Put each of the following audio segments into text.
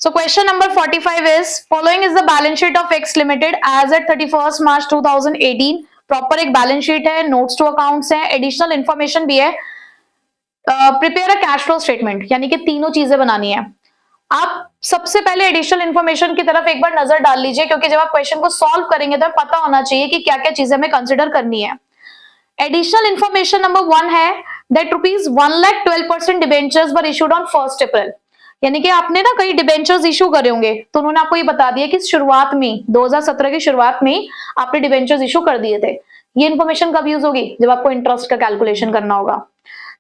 So question number 45 is following is the balance sheet of X Limited as at 31st March 2018. Proper एक balance sheet है, notes to accounts है, additional information भी है, prepare a cash flow statement, यानी कि तीनों चीजें बनानी है। आप सबसे पहले एडिशनल इंफॉर्मेशन की तरफ एक बार नजर डाल लीजिए, क्योंकि जब आप क्वेश्चन को सॉल्व करेंगे तो पता होना चाहिए कि क्या क्या चीजें हमें कंसिडर करनी है। एडिशनल इंफॉर्मेशन नंबर 1 है that rupees 1,12% debentures were issued on 1 अप्रैल, यानी कि आपने ना कई डिबेंचर्स इशू करे होंगे, तो उन्होंने आपको ये बता दिया कि शुरुआत में 2017 की शुरुआत में आपने डिबेंचर्स इशू कर दिए थे। ये इन्फॉर्मेशन कब यूज होगी? जब आपको इंटरेस्ट का कैलकुलेशन करना होगा।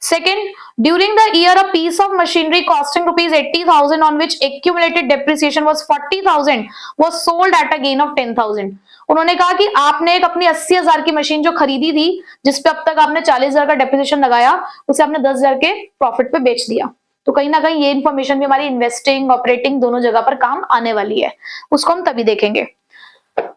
Second, during the year a piece of machinery costing rupees 80,000 on which accumulated depreciation was 40,000 was sold at a gain of 10,000। उन्होंने कहा कि आपने एक अपनी 80,000 की मशीन जो खरीदी थी, जिसपे अब तक आपने 40,000 का डेप्रिसिएशन लगाया, उसे आपने 10,000 के प्रॉफिट पे बेच दिया। तो कहीं ना कहीं ये इन्फॉर्मेशन भी हमारी इन्वेस्टिंग ऑपरेटिंग दोनों जगह पर काम आने वाली है, उसको हम तभी देखेंगे।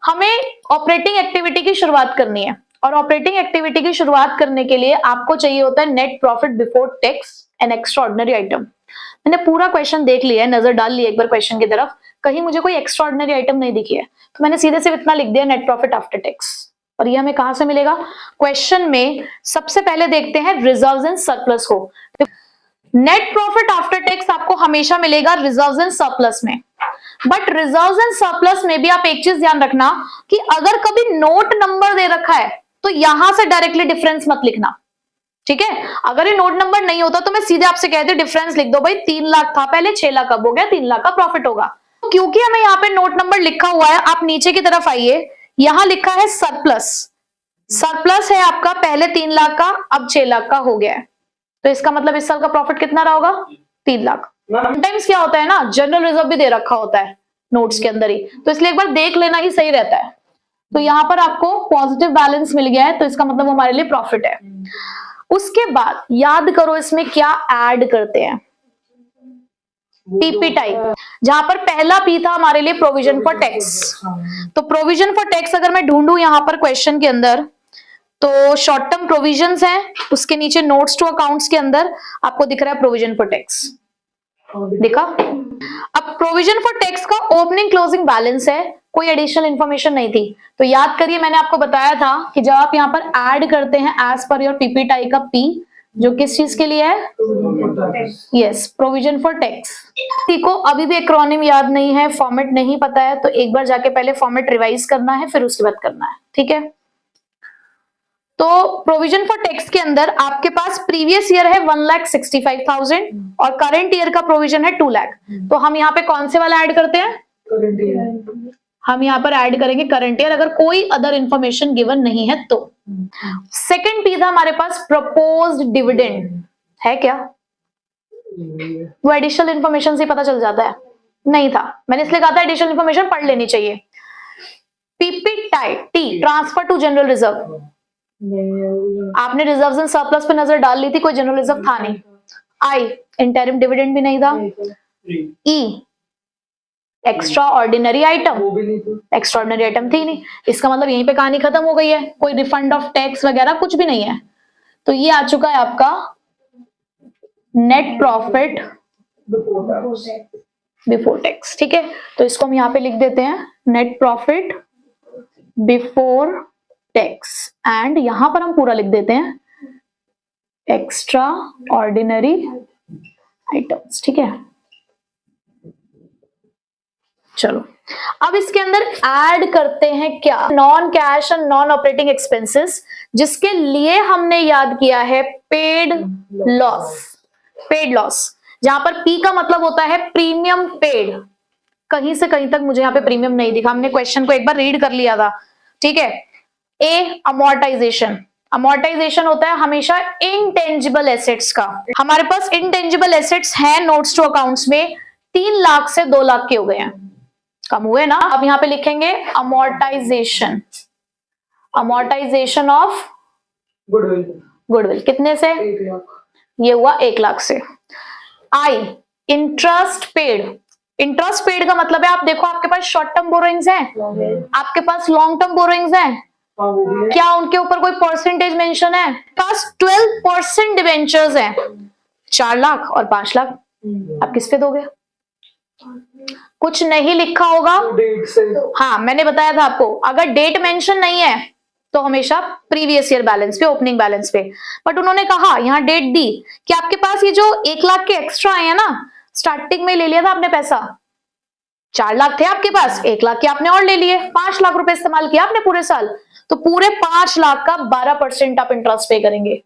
हमें ऑपरेटिंग एक्टिविटी की शुरुआत करनी है, और ऑपरेटिंग एक्टिविटी की शुरुआत करने के लिए आपको चाहिए होता है net profit before tax and extraordinary item. मैंने पूरा क्वेश्चन देख लिया है, नजर डाल लिया एक बार क्वेश्चन की तरफ, कहीं मुझे कोई एक्स्ट्राऑर्डिनरी आइटम नहीं दिखी है, तो मैंने सीधे सिर्फ इतना लिख दिया नेट प्रॉफिट आफ्टर टैक्स। और ये हमें कहां से मिलेगा? क्वेश्चन में सबसे पहले देखते हैं रिजर्व्स एंड सरप्लस को। नेट प्रॉफिट आफ्टर टैक्स आपको हमेशा मिलेगा रिजर्व्स एंड सरप्लस में, बट रिजर्व्स एंड सरप्लस में भी आप एक चीज ध्यान रखना कि अगर कभी नोट नंबर दे रखा है तो यहां से डायरेक्टली डिफरेंस मत लिखना, ठीक है? अगर ये नोट नंबर नहीं होता तो मैं सीधे आपसे कहती डिफरेंस लिख दो भाई, 3 लाख था पहले, 6 लाख अब हो गया, 3 लाख का प्रॉफिट होगा। क्योंकि हमें यहाँ पे नोट नंबर लिखा हुआ है, आप नीचे की तरफ आइए, यहां लिखा है सरप्लस। सरप्लस है आपका पहले 3 लाख का, अब 6 लाख का हो गया है, तो इसका मतलब इस साल का प्रॉफिट कितना रहा होगा? 3 लाख। समटाइम्स क्या होता है ना, जनरल रिजर्व भी दे रखा होता है नोट्स के अंदर ही, तो इसलिए एक बार देख लेना ही सही रहता है। तो यहां पर आपको पॉजिटिव बैलेंस मिल गया है, तो इसका मतलब हमारे लिए प्रॉफिट है। उसके बाद याद करो इसमें क्या ऐड करते हैं, पीपी टाइप, जहां पर पहला पी था हमारे लिए प्रोविजन फॉर टैक्स। तो प्रोविजन फॉर टैक्स अगर मैं ढूंढूं यहां पर क्वेश्चन के अंदर, तो शॉर्ट टर्म प्रोविजंस हैं, उसके नीचे नोट्स टू अकाउंट्स के अंदर आपको दिख रहा है प्रोविजन फॉर टैक्स, देखा? अब प्रोविजन फॉर टैक्स का ओपनिंग क्लोजिंग बैलेंस है, कोई एडिशनल इंफॉर्मेशन नहीं थी। तो याद करिए मैंने आपको बताया था कि जब आप यहां पर ऐड करते हैं एज पर योर पीपीटाई का पी, जो किस चीज के लिए है? Yes, provision for tax. को अभी भी एक्रोनिम याद नहीं है, फॉर्मेट नहीं पता है, तो एक बार जाके पहले फॉर्मेट रिवाइज करना है, फिर उसके बाद करना है, ठीक है? तो प्रोविजन फॉर टैक्स के अंदर आपके पास प्रीवियस ईयर है 1,65,000 और करंट ईयर का प्रोविजन है 2 लाख। तो हम यहाँ पे कौन से वाला ऐड करते हैं? Current year. हम यहाँ पर ऐड करेंगे करंट ईयर, अगर कोई अदर इंफॉर्मेशन गिवन नहीं है तो। सेकंड पी था हमारे पास प्रपोज्ड डिविडेंड, है क्या? वो एडिशनल इंफॉर्मेशन से पता चल जाता है, नहीं था, मैंने इसलिए कहा था एडिशनल इंफॉर्मेशन पढ़ लेनी चाहिए। पीपीटाई टी ट्रांसफर टू जनरल रिजर्व, आपने रिजर्व्स एंड सरप्लस पे नजर डाल ली थी, कोई जनरल रिजर्व था नहीं। आई इंटरिम डिविडेंड भी नहीं था। E extraordinary item, extraordinary item थी नहीं, इसका मतलब यहीं पे कहानी खत्म हो गई है, कोई रिफंड ऑफ टैक्स वगैरह कुछ भी नहीं है। तो ये आ चुका है आपका नेट प्रॉफिट बिफोर टैक्स, ठीक है? तो इसको हम यहाँ पे लिख देते हैं net profit before tax, and यहां पर हम पूरा लिख देते हैं एक्स्ट्रा ऑर्डिनरी आइटम्स, ठीक है? चलो अब इसके अंदर ऐड करते हैं क्या? Non cash and non operating expenses, जिसके लिए हमने याद किया है पेड लॉस। पेड लॉस, जहां पर पी का मतलब होता है प्रीमियम पेड। कहीं से कहीं तक मुझे यहाँ पे प्रीमियम नहीं दिखा, हमने क्वेश्चन को एक बार रीड कर लिया था, ठीक है? ए अमोर्टाइजेशन, अमोर्टाइजेशन होता है हमेशा इनटेंजिबल एसेट्स का। हमारे पास इनटेंजिबल एसेट्स हैं नोट्स टू अकाउंट्स में 3 लाख से 2 लाख के हो गए हैं, कम हुए ना। अब यहां पे लिखेंगे amortisation, amortisation of goodwill, goodwill कितने से? 1 लाख, ये हुआ 1 लाख से। आई इंटरेस्ट पेड, इंटरेस्ट पेड का मतलब है आप देखो आपके पास शॉर्ट टर्म बोरोइंग्स हैं, आपके पास लॉन्ग टर्म बोरोइंग्स हैं, क्या उनके ऊपर कोई परसेंटेज मेंशन है? पास 12% डिवेंचर्स हैं, 4 लाख और 5 लाख, आप किस पे दोगे? कुछ नहीं लिखा होगा। हाँ, मैंने बताया था आपको, अगर डेट मेंशन नहीं है तो हमेशा प्रीवियस ईयर बैलेंस पे, ओपनिंग बैलेंस पे। बट उन्होंने कहा यहाँ डेट दी कि आपके पास ये जो 1 लाख के एक्स्ट्रा आए हैं ना, स्टार्टिंग में ले लिया था आपने पैसा, 4 लाख थे आपके पास, 1 लाख के आपने और ले लिए, 5 लाख रुपए इस्तेमाल किया आपने पूरे साल, तो पूरे 5 लाख का 12% आप इंटरेस्ट पे करेंगे।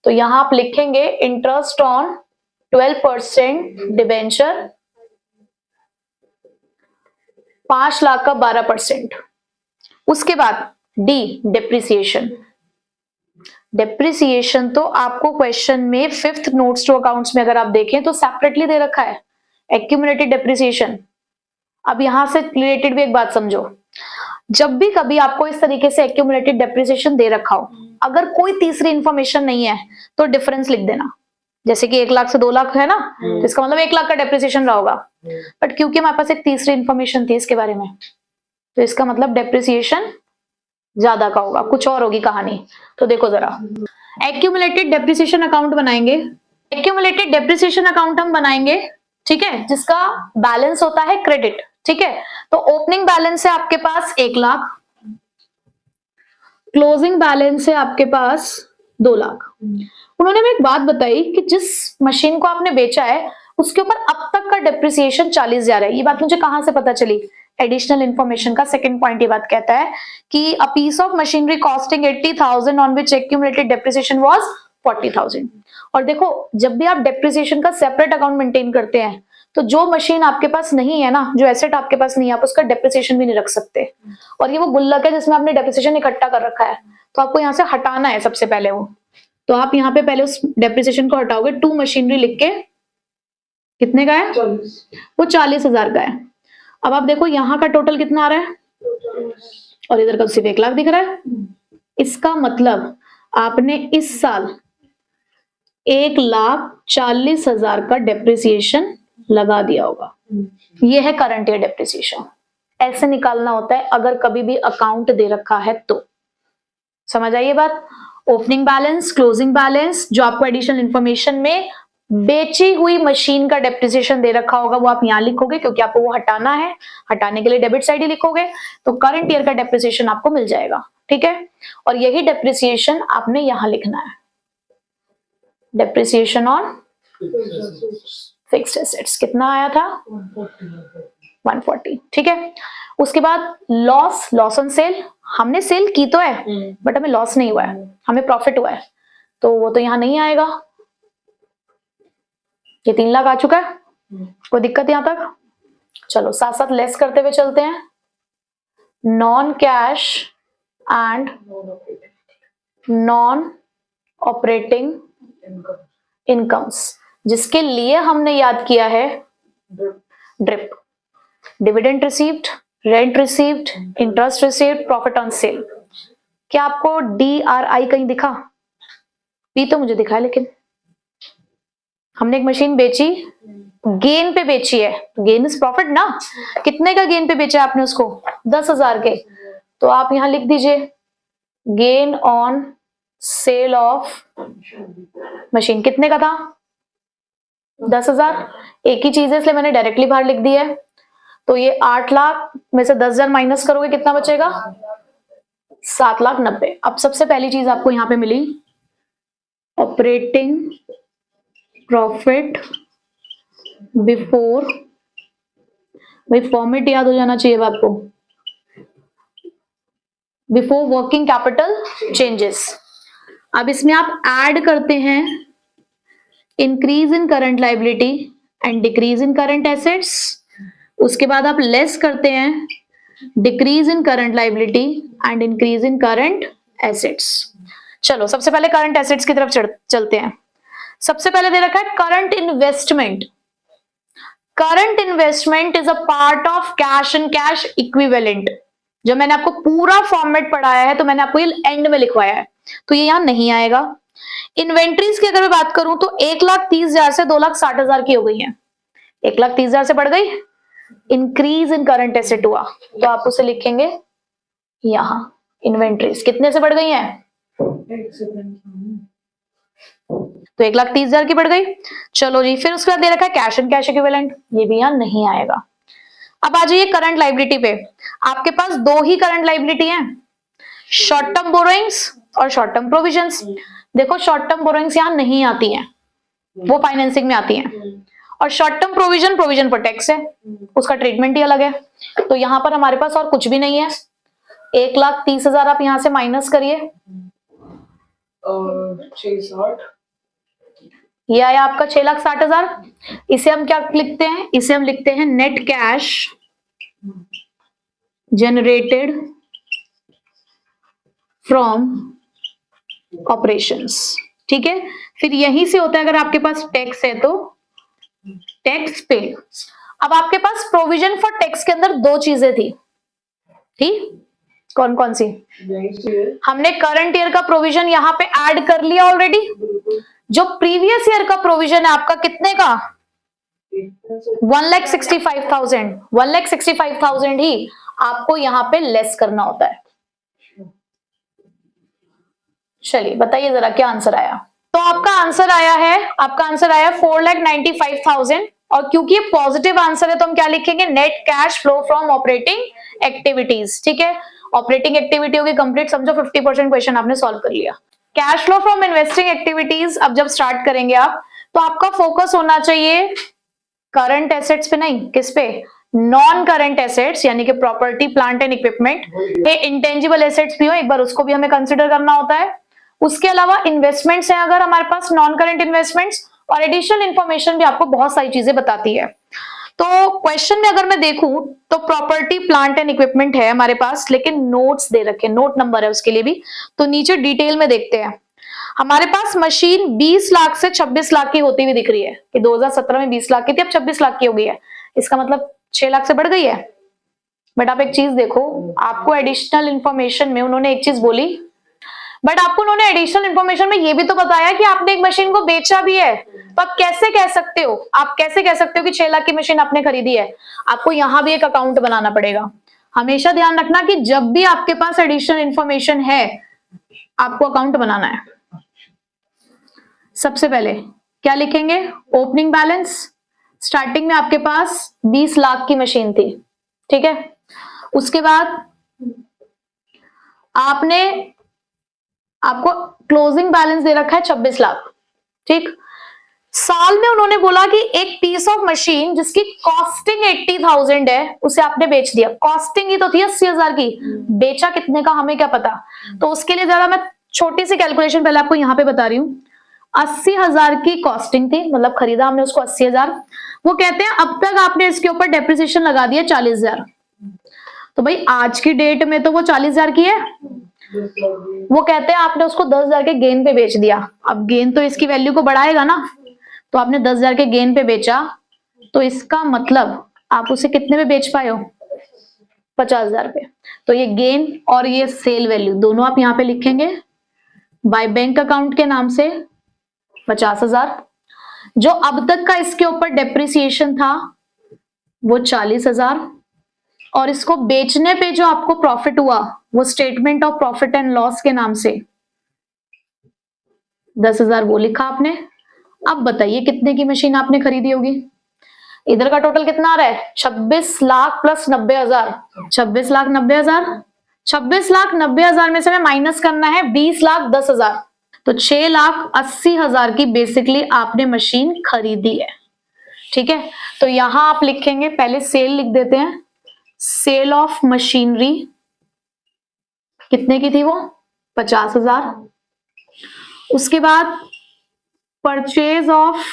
तो यहां आप लिखेंगे इंटरेस्ट ऑन 12% डिबेंचर, 5 लाख का 12%। उसके बाद डी, डेप्रिसिएशन। डेप्रिसिएशन तो आपको क्वेश्चन में 5th नोट्स टू अकाउंट्स में अगर आप देखें तो सेपरेटली दे रखा है, एक्यूमुलेटेड डेप्रिसिएशन। अब यहां से रिलेटेड भी एक बात समझो, जब भी कभी आपको इस तरीके से एक्यूमुलेटेड डेप्रिसिएशन दे रखा हो, अगर कोई तीसरी इंफॉर्मेशन नहीं है तो डिफरेंस लिख देना। जैसे कि 1 लाख से 2 लाख है ना, तो इसका मतलब 1 लाख का डेप्रिसिएशन रहा होगा। बट क्योंकि हमारे पास एक तीसरी इंफॉर्मेशन थी इसके बारे में, तो इसका मतलब डेप्रिसिएशन ज्यादा का होगा, कुछ और होगी कहानी। तो देखो जरा, एक्यूमुलेटेड डेप्रिसिएशन अकाउंट बनाएंगे। एक्यूमुलेटेड डेप्रिसिएशन अकाउंट हम बनाएंगे, ठीक है, जिसका बैलेंस होता है क्रेडिट, ठीक है। तो ओपनिंग बैलेंस है आपके पास 1 लाख, क्लोजिंग बैलेंस है आपके पास 2 लाख। उन्होंने हमें एक बात बताई कि जिस मशीन को आपने बेचा है उसके ऊपर अब तक का डेप्रिसिएशन 40 जा रहा है। ये बात मुझे कहां से पता चली? एडिशनल इंफॉर्मेशन का सेकंड पॉइंट ये बात कहता है कि a piece of machinery costing 80,000 on which accumulated depreciation was 40,000। और देखो, जब भी आप डेप्रिसिएशन का सेपरेट अकाउंट मेंटेन करते हैं तो जो मशीन आपके पास नहीं है ना, जो एसेट आपके पास नहीं है, आप उसका डेप्रिसिएशन भी नहीं रख सकते। और ये वो गुल्लक है जिसमें आपने डेप्रिसिएशन इकट्ठा कर रखा है, तो आपको यहाँ से हटाना है सबसे पहले वो। तो आप यहाँ पे पहले उस डेप्रिसिएशन को हटाओगे, टू मशीनरी लिख के, कितने का है? 40। वो 40,000 का है। अब आप देखो यहाँ का टोटल कितना आ रहा है, और इधर का सिर्फ 1 लाख दिख रहा है। इसका मतलब आपने इस साल 1,40,000 का डेप्रिसिएशन लगा दिया होगा। ये है करंट ईयर डेप्रिसिएशन। ऐसे निकालना होता है अगर कभी भी अकाउंट दे रखा है तो। समझ आई ये बात? ओपनिंग बैलेंस, क्लोजिंग बैलेंस, जो आपको एडिशनल इंफॉर्मेशन में बेची हुई मशीन का डेप्रिसिएशन दे रखा होगा वो आप यहां लिखोगे, क्योंकि आपको वो हटाना है। हटाने के लिए डेबिट साइड ही लिखोगे, तो करंट ईयर का डेप्रिसिएशन आपको मिल जाएगा, ठीक है। और यही डेप्रिसिएशन आपने यहां लिखना है, डेप्रिसिएशन ऑन फिक्स्ड एसेट्स। कितना आया था? 140, ठीक है। उसके बाद लॉस, लॉस ऑन सेल। हमने सेल की तो है बट हमें लॉस नहीं हुआ है, हमें प्रॉफिट हुआ है, तो वो तो यहां नहीं आएगा। ये 3 लाख आ चुका है, कोई दिक्कत यहां तक? चलो साथ साथ लेस करते हुए चलते हैं। Non cash and non operating incomes, जिसके लिए हमने याद किया है drip. Dividend received, rent received, interest received, profit on sale. क्या आपको DRI कहीं दिखा? पी तो मुझे दिखा है, लेकिन हमने एक मशीन बेची, गेन पे बेची है, गेन इज प्रॉफिट ना। कितने का गेन पे बेचा आपने उसको? 10,000 के। तो आप यहां लिख दीजिए gain on sale of machine. कितने का था? 10,000। एक ही चीज है इसलिए मैंने डायरेक्टली बाहर लिख दी है। तो ये 8 लाख में से 10,000 माइनस करोगे कितना बचेगा? 7,90,000। अब सबसे पहली चीज आपको यहां पे मिली ऑपरेटिंग प्रॉफिट बिफोर, भाई फॉर्मेट याद हो जाना चाहिए आपको, बिफोर वर्किंग कैपिटल चेंजेस। अब इसमें आप ऐड करते हैं increase in current liability and decrease in current assets. उसके बाद आप लेस करते हैं decrease in current liability and increase in current assets. चलो सबसे पहले करंट एसेट्स की तरफ चलते हैं। सबसे पहले दे रखा है current investment. Current investment is a part of cash and cash equivalent. जो मैंने आपको पूरा फॉर्मेट पढ़ाया है तो मैंने आपको ये एंड में लिखवाया है, तो ये यहां नहीं आएगा। इन्वेंट्रीज की अगर मैं बात करूं तो 1,30,000 से 2,60,000 की हो गई है। 1,30,000 से बढ़ गई, इंक्रीज इन करंट एसेट हुआ, तो आप उसे लिखेंगे यहां इन्वेंट्रीज। कितने से बढ़ गई है? तो 1,30,000 की बढ़ गई। चलो जी, फिर उसके बाद दे रखा है कैश एंड कैश इक्विवेलेंट, ये भी यहां नहीं आएगा। अब आ जाइए करंट लायबिलिटी पे। आपके पास दो ही करंट लायबिलिटी है, शॉर्ट टर्म बोरोइंग्स और शॉर्ट टर्म प्रोविजंस। देखो शॉर्ट टर्म बोरोइंग्स यहां नहीं आती हैं, वो फाइनेंसिंग में आती हैं, और शॉर्ट टर्म प्रोविजन पर टैक्स है, उसका ट्रीटमेंट ही अलग है। तो यहां पर हमारे पास और कुछ भी नहीं है। 1,30,000 आप यहां से माइनस करिए, 660, ये आया आपका 6,60,000। इसे हम क्या लिखते हैं, इसे हम लिखते हैं net cash generated from operations. ठीक है, फिर यहीं से होता है अगर आपके पास टैक्स है तो टैक्स पेड। अब आपके पास प्रोविजन फॉर टैक्स के अंदर दो चीजें थी, ठीक, कौन कौन सी? हमने करंट ईयर का प्रोविजन यहां पे ऐड कर लिया ऑलरेडी। जो प्रीवियस ईयर का प्रोविजन है आपका कितने का, 1,65,000, 1,65,000 ही आपको यहां पे लेस करना होता है। चलिए बताइए जरा क्या आंसर आया। तो आपका आंसर आया है, आपका आंसर आया 4,95,000, और क्योंकि ये पॉजिटिव आंसर है तो हम क्या लिखेंगे, net cash flow from operating activities. ठीक है, ऑपरेटिंग एक्टिविटी होगी कंप्लीट, समझो 50% क्वेश्चन आपने सॉल्व कर लिया। Cash flow from investing activities अब जब स्टार्ट करेंगे आप, तो आपका फोकस होना चाहिए करंट एसेट्स पे नहीं, किस पे, नॉन करंट एसेट्स, यानी कि प्रॉपर्टी प्लांट एंड इक्विपमेंट। ये इंटेंजिबल एसेट्स भी हो, एक बार उसको भी हमें कंसिडर करना होता है। उसके अलावा इन्वेस्टमेंट्स हैं अगर हमारे पास, नॉन करंट इन्वेस्टमेंट्स, और एडिशनल इंफॉर्मेशन भी आपको बहुत सारी चीजें बताती है। तो क्वेश्चन में अगर मैं देखूं तो प्रॉपर्टी प्लांट एंड इक्विपमेंट है हमारे पास, लेकिन नोट्स दे रखे, नोट नंबर है उसके लिए भी। तो नीचे डिटेल में देखते हैं। हमारे पास मशीन 20 लाख से 26 लाख की होती हुई दिख रही है, कि 2017 में 20 लाख की थी, अब 26 लाख की हो गई है, इसका मतलब 6 लाख से बढ़ गई है। बट आप एक चीज देखो, आपको एडिशनल इंफॉर्मेशन में उन्होंने एक चीज बोली, बट आपको उन्होंने एडिशनल इंफॉर्मेशन में ये भी तो बताया कि आपने एक मशीन को बेचा भी है। तो आप कैसे कह सकते हो, आप कैसे कह सकते हो कि 6 लाख की मशीन आपने खरीदी है? आपको यहां भी एक अकाउंट बनाना पड़ेगा। हमेशा ध्यान रखना कि जब भी आपके पास एडिशनल इंफॉर्मेशन है, आपको अकाउंट बनाना है। सबसे पहले क्या लिखेंगे, ओपनिंग बैलेंस। स्टार्टिंग में आपके पास 20 लाख की मशीन थी, ठीक है। उसके बाद आपको क्लोजिंग बैलेंस दे रखा है 26 लाख, ठीक। साल में उन्होंने बोला कि एक पीस ऑफ मशीन जिसकी कॉस्टिंग 80,000 है, उसे आपने बेच दिया। कॉस्टिंग ही तो थी 80,000 की, बेचा कितने का हमें क्या पता। तो उसके लिए जरा मैं छोटी सी कैलकुलेशन पहले आपको यहां पे बता रही हूं। 80,000 की कॉस्टिंग थी, मतलब खरीदा हमने उसको 80,000। वो कहते हैं अब तक आपने इसके ऊपर डेप्रिसिएशन लगा दिया 40,000। तो भाई आज की डेट में तो वो 40,000 की है। वो कहते हैं आपने उसको 10,000 के गेन पे बेच दिया। अब गेन तो इसकी वैल्यू को बढ़ाएगा ना, तो आपने 10,000 के गेन पे बेचा, तो इसका मतलब आप उसे कितने पे बेच पाए हो, 50,000 पे। तो ये गेन और ये सेल वैल्यू दोनों आप यहां पे लिखेंगे। बाय बैंक अकाउंट के नाम से 50,000, जो अब तक का इसके ऊपर डेप्रिसिएशन था वो 40,000, और इसको बेचने पे जो आपको प्रॉफिट हुआ वो statement of profit and loss के नाम से 10,000 वो लिखा आपने। अब बताइए कितने की मशीन आपने खरीदी होगी। इधर का टोटल कितना आ रहा है, 26 लाख प्लस 90,000, 26 लाख 90,000। 26 लाख 90,000 में से हमें माइनस करना है 20 लाख 10,000, तो 6,80,000 की बेसिकली आपने मशीन खरीदी है, ठीक है। तो यहां आप लिखेंगे, पहले सेल लिख देते हैं, सेल ऑफ मशीनरी कितने की थी वो, 50,000। उसके बाद परचेज ऑफ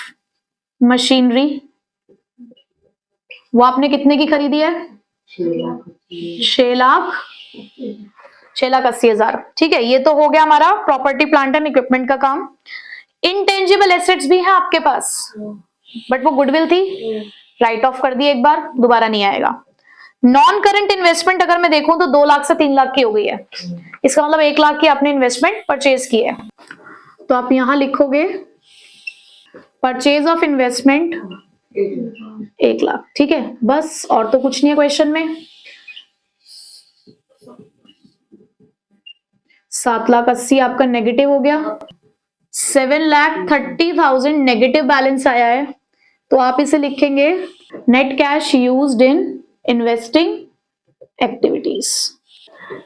मशीनरी, वो आपने कितने की खरीदी है, 6,80,000, ठीक है। ये तो हो गया हमारा प्रॉपर्टी प्लांट एंड इक्विपमेंट का काम। इंटेंजिबल एसेट्स भी है आपके पास, बट वो गुडविल थी, राइट ऑफ कर दी एक बार, दोबारा नहीं आएगा। नॉन करंट इन्वेस्टमेंट अगर मैं देखूं तो 2 लाख से 3 लाख की हो गई है, इसका मतलब 1 लाख की आपने इन्वेस्टमेंट परचेज की है। तो आप यहां लिखोगे परचेज ऑफ इन्वेस्टमेंट 1 लाख, ठीक है, बस और तो कुछ नहीं है क्वेश्चन में। 7,80,000 आपका नेगेटिव हो गया, 7,30,000 नेगेटिव बैलेंस आया है, तो आप इसे लिखेंगे net cash used in investing activities.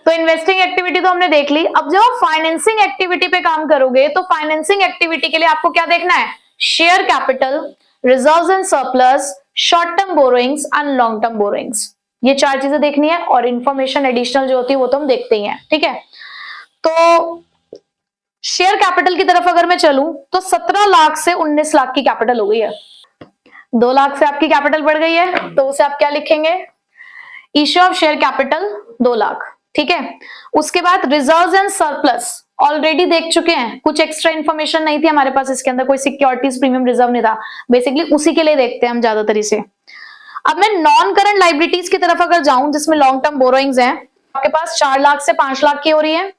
तो इन्वेस्टिंग एक्टिविटी तो हमने देख ली। अब जब आप फाइनेंसिंग एक्टिविटी पे काम करोगे तो फाइनेंसिंग एक्टिविटी के लिए आपको क्या देखना है? Share capital, reserves and surplus, short term borrowings and long term borrowings, ये 4 चीजें देखनी है। और इंफॉर्मेशन एडिशनल जो होती है वो तो हम देखते ही हैं, ठीक है। तो शेयर कैपिटल की तरफ अगर मैं चलूं तो 17 लाख से 19 लाख की कैपिटल हो गई है। 2 लाख से आपकी कैपिटल बढ़ गई है, तो उसे आप क्या लिखेंगे? Issue of share capital 2 lakh, ठीक है। उसके बाद रिजर्व्स एंड सरप्लस ऑलरेडी देख चुके हैं, कुछ एक्स्ट्रा इन्फॉर्मेशन नहीं थी हमारे पास इसके अंदर, कोई सिक्योरिटीज प्रीमियम रिजर्व नहीं था, बेसिकली उसी के लिए देखते हैं हम ज्यादातर इसे। अब मैं नॉन करंट लाइबिलिटीज की तरफ अगर जाऊं जिसमें लॉन्ग टर्म बोरोइंग्स हैं, आपके पास 4 लाख से 5 लाख की हो रही है।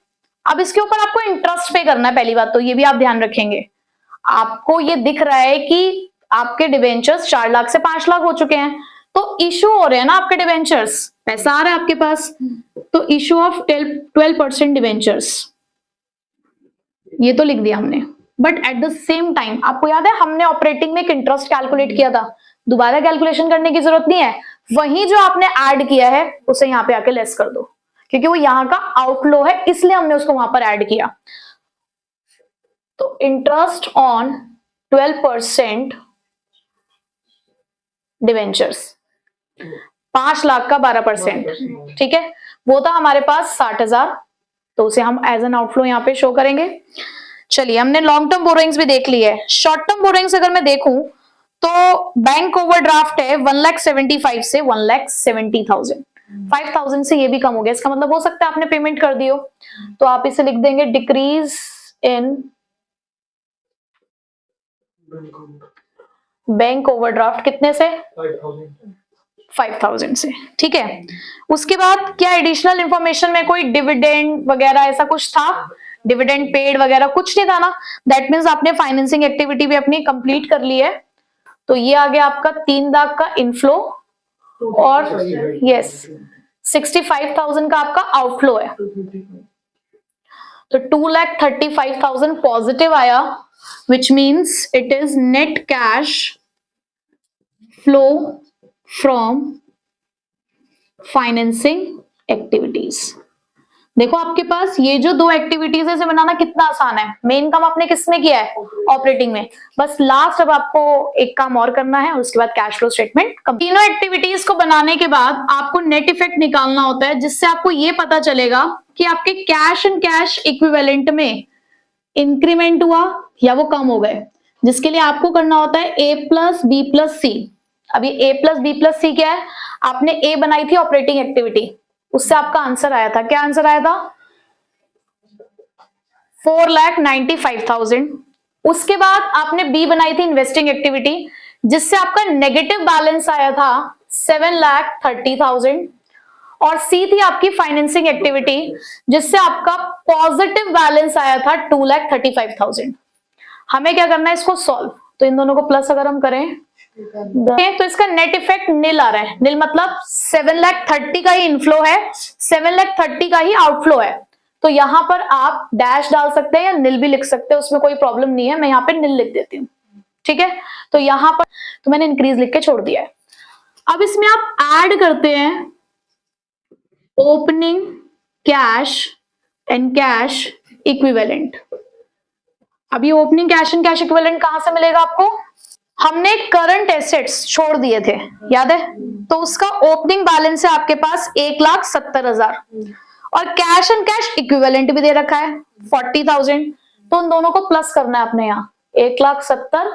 अब इसके ऊपर आपको इंटरेस्ट पे करना है, पहली बात तो ये भी आप ध्यान रखेंगे। आपको ये दिख रहा है कि आपके डिवेंचर्स 4 लाख से 5 लाख हो चुके हैं, तो इशू हो रहे हैं ना आपके डिवेंचर्स, पैसा आ रहा है आपके पास, तो इशू ऑफ 12% डिवेंचर्स, ये तो लिख दिया हमने। But at the same time आपको याद है हमने ऑपरेटिंग में एक इंटरेस्ट कैलकुलेट किया था, दोबारा कैलकुलेशन करने की जरूरत नहीं है, वही जो आपने ऐड किया है उसे यहां पे आके लेस कर दो, क्योंकि वो यहां का आउटफ्लो है इसलिए हमने उसको वहां पर ऐड किया। तो इंटरेस्ट ऑन 12% डिवेंचर्स, 5 लाख का 12%, ठीक है, वो था हमारे पास 60,000, तो उसे हम एज एन आउटफ्लो यहां पे शो करेंगे। चलिए हमने लॉन्ग टर्म बोरोइंग्स भी देख ली है। शॉर्ट टर्म बोरोइंग्स अगर मैं देखूं तो बैंक ओवरड्राफ्ट है 1,75,000 से 1,70,000, 5,000 से ये भी कम हो गया, इसका मतलब हो सकता है आपने पेमेंट कर दी हो, तो आप इसे लिख देंगे डिक्रीज इन बैंक ओवरड्राफ्ट, कितने से? 5,000 से, ठीक है। उसके बाद क्या एडिशनल इंफॉर्मेशन में कोई डिविडेंड वगैरह ऐसा कुछ था? डिविडेंड पेड वगैरह कुछ नहीं था ना, दैट मीन्स आपने फाइनेंसिंग एक्टिविटी भी अपनी कंप्लीट कर ली है। तो ये आ गया आपका 3 लाख का इनफ्लो और यस 65,000 का आपका आउटफ्लो है, तो 2,35,000 पॉजिटिव आया, which means it is net cash flow from financing activities. देखो आपके पास ये जो 2 एक्टिविटीज है इसे बनाना कितना आसान है। मेन काम आपने किसमें किया है? ऑपरेटिंग में। बस लास्ट अब आपको एक काम और करना है और उसके बाद कैश फ्लो स्टेटमेंट। तीनों एक्टिविटीज को बनाने के बाद आपको नेट इफेक्ट निकालना होता है, जिससे आपको ये पता चलेगा कि आपके कैश एंड कैश इक्विवेलेंट में इंक्रीमेंट हुआ या वो कम हो गए, जिसके लिए आपको करना होता है A plus B plus C। अभी A plus B plus C क्या है? आपने A बनाई थी ऑपरेटिंग एक्टिविटी, उससे आपका आंसर आया था, क्या आंसर आया था? 4,95,000। उसके बाद आपने B बनाई थी इन्वेस्टिंग एक्टिविटी, जिससे आपका नेगेटिव बैलेंस आया था 7,30,000, और C थी आपकी फाइनेंसिंग एक्टिविटी, जिससे आपका पॉजिटिव बैलेंस आया था 2,35,000। हमें क्या करना है इसको सॉल्व, तो इन दोनों को प्लस अगर हम करें तो इसका नेट इफेक्ट नील आ रहा है। नील मतलब 7,30,000 का ही इनफ्लो है, 7,30,000 का ही आउटफ्लो है, तो यहां पर आप डैश डाल सकते हैं या नील भी लिख सकते हैं, उसमें कोई प्रॉब्लम नहीं है। मैं यहाँ पे नील लिख देती हूँ, ठीक है। तो यहां पर तो मैंने इंक्रीज लिख के छोड़ दिया है। अब इसमें आप ऐड करते हैं opening cash and cash equivalent. अभी opening cash and cash equivalent कहां से मिलेगा आपको? हमने करंट एसेट्स छोड़ दिए थे, याद है, तो उसका ओपनिंग बैलेंस है आपके पास 1,70,000 और कैश एंड कैश इक्विवेलेंट भी दे रखा है 40,000, तो उन दोनों को प्लस करना है अपने यहाँ। 1,70,000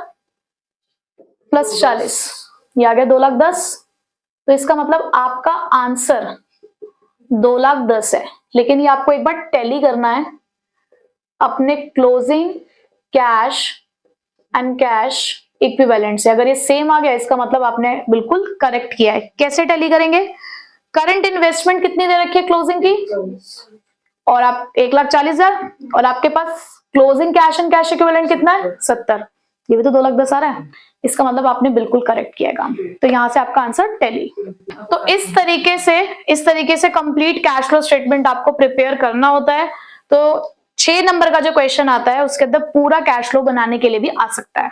प्लस 40, ये आ गया 2,10,000। तो इसका मतलब आपका आंसर 2,10,000 है, लेकिन ये आपको एक बार टैली करना है अपने closing cash and cash equivalent से। अगर ये सेम आ गया इसका मतलब आपने बिल्कुल करेक्ट किया है। कैसे टैली करेंगे? करंट इन्वेस्टमेंट कितनी दे रखी है क्लोजिंग की, और आप 1,40,000, और आपके पास closing cash and cash equivalent कितना है? 70, ये भी तो 2,10,000 आ रहा है, इसका मतलब आपने बिल्कुल करेक्ट किया काम। तो यहां से आपका आंसर टैली। तो इस तरीके से कंप्लीट कैश फ्लो स्टेटमेंट आपको प्रिपेयर करना होता है। तो 6 नंबर का जो क्वेश्चन आता है उसके अंदर पूरा कैश फ्लो बनाने के लिए भी आ सकता है।